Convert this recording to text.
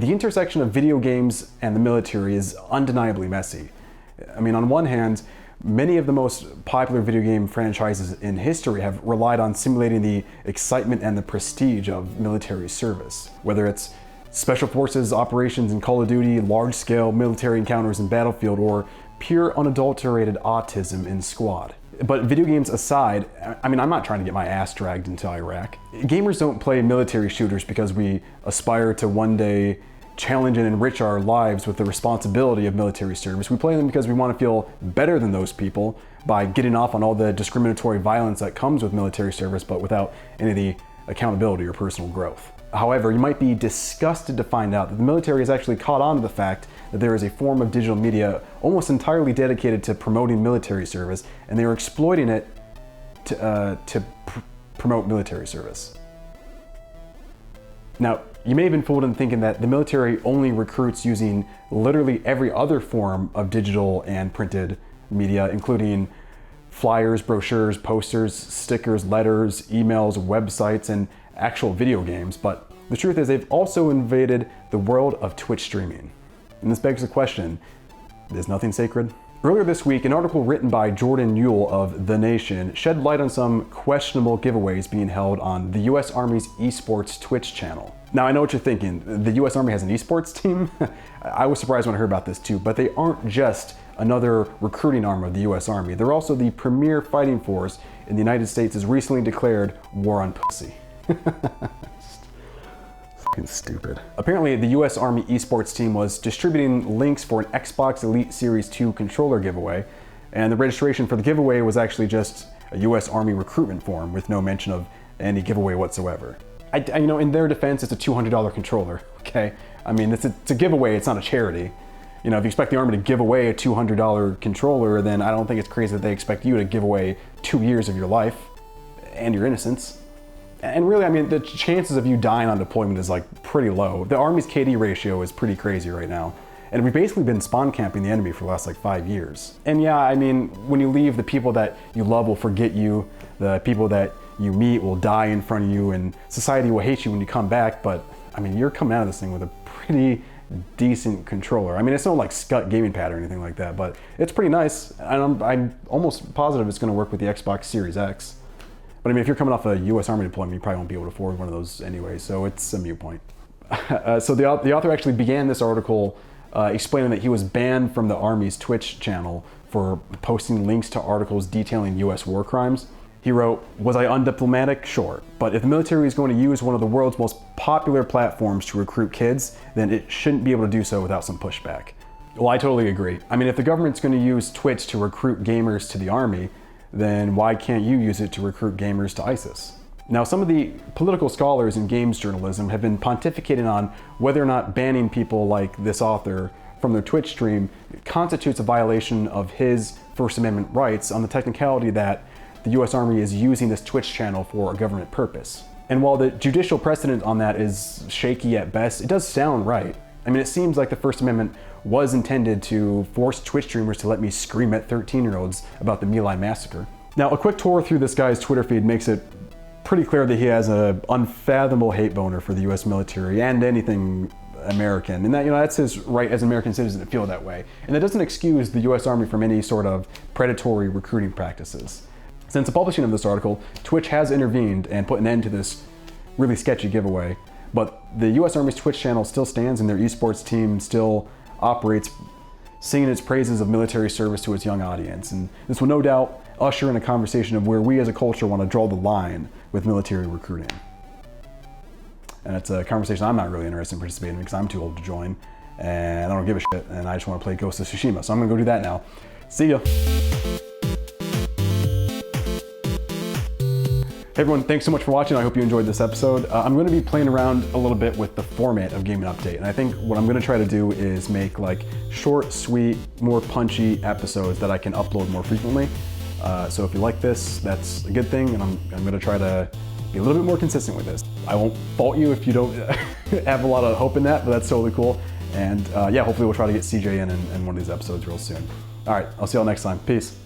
The intersection of video games and the military is undeniably messy. I mean, on one hand, many of the most popular video game franchises in history have relied on simulating the excitement and the prestige of military service. Whether it's special forces operations in Call of Duty, large-scale military encounters in Battlefield, or pure unadulterated autism in Squad. But video games aside, I mean, I'm not trying to get my ass dragged into Iraq. Gamers don't play military shooters because we aspire to one day challenge and enrich our lives with the responsibility of military service. We play them because we want to feel better than those people by getting off on all the discriminatory violence that comes with military service, but without any of the accountability or personal growth. However, you might be disgusted to find out that the military has actually caught on to the fact that there is a form of digital media almost entirely dedicated to promoting military service, and they are exploiting it to promote military service. Now, you may have been fooled into thinking that the military only recruits using literally every other form of digital and printed media, including flyers, brochures, posters, stickers, letters, emails, websites, and actual video games. But the truth is they've also invaded the world of Twitch streaming. And this begs the question, is nothing sacred? Earlier this week, an article written by Jordan Ewell of The Nation shed light on some questionable giveaways being held on the US Army's Esports Twitch channel. Now, I know what you're thinking. The US Army has an esports team? I was surprised when I heard about this too, but they aren't just another recruiting arm of the US Army. They're also the premier fighting force in the United States has recently declared war on pussy. Fucking stupid. Apparently, the US Army Esports team was distributing links for an Xbox Elite Series 2 controller giveaway, and the registration for the giveaway was actually just a US Army recruitment form with no mention of any giveaway whatsoever. You know, in their defense, it's a $200 controller, okay? I mean, it's a giveaway, it's not a charity. You know, if you expect the Army to give away a $200 controller, then I don't think it's crazy that they expect you to give away 2 years of your life and your innocence. And really, I mean, the chances of you dying on deployment is like pretty low. The Army's KD ratio is pretty crazy right now. And we've basically been spawn camping the enemy for the last like 5 years. And yeah, I mean, when you leave, the people that you love will forget you. The people that you meet will die in front of you, and society will hate you when you come back. But I mean, you're coming out of this thing with a pretty decent controller. I mean, it's no like Scut gaming pad or anything like that, but it's pretty nice. And I'm almost positive it's gonna work with the Xbox Series X. But I mean, if you're coming off a US Army deployment, you probably won't be able to afford one of those anyway, so it's a moot point. So the author actually began this article explaining that he was banned from the Army's Twitch channel for posting links to articles detailing US war crimes. He wrote, "Was I undiplomatic? Sure. But if the military is going to use one of the world's most popular platforms to recruit kids, then it shouldn't be able to do so without some pushback." Well, I totally agree. I mean, if the government's going to use Twitch to recruit gamers to the Army, then why can't you use it to recruit gamers to ISIS? Now, some of the political scholars in games journalism have been pontificating on whether or not banning people like this author from their Twitch stream constitutes a violation of his First Amendment rights on the technicality that the US Army is using this Twitch channel for a government purpose. And while the judicial precedent on that is shaky at best, it does sound right. I mean, it seems like the First Amendment was intended to force Twitch streamers to let me scream at 13-year-olds about the My Lai massacre. Now, a quick tour through this guy's Twitter feed makes it pretty clear that he has an unfathomable hate boner for the US military and anything American. And that, you know, that's his right as an American citizen to feel that way. And that doesn't excuse the US Army from any sort of predatory recruiting practices. Since the publishing of this article, Twitch has intervened and put an end to this really sketchy giveaway. But the US Army's Twitch channel still stands and their esports team still operates, singing its praises of military service to its young audience. And this will no doubt usher in a conversation of where we as a culture want to draw the line with military recruiting. And it's a conversation I'm not really interested in participating in because I'm too old to join and I don't give a shit and I just want to play Ghost of Tsushima. So I'm gonna go do that now. See ya. Hey everyone, thanks so much for watching. I hope you enjoyed this episode. I'm going to be playing around a little bit with the format of Gaming Update, and I think what I'm going to try to do is make like short, sweet, more punchy episodes that I can upload more frequently. So if you like this, that's a good thing, and I'm going to try to be a little bit more consistent with this. I won't fault you if you don't have a lot of hope in that, but that's totally cool. And yeah, hopefully we'll try to get CJ in one of these episodes real soon. All right, I'll see y'all next time. Peace.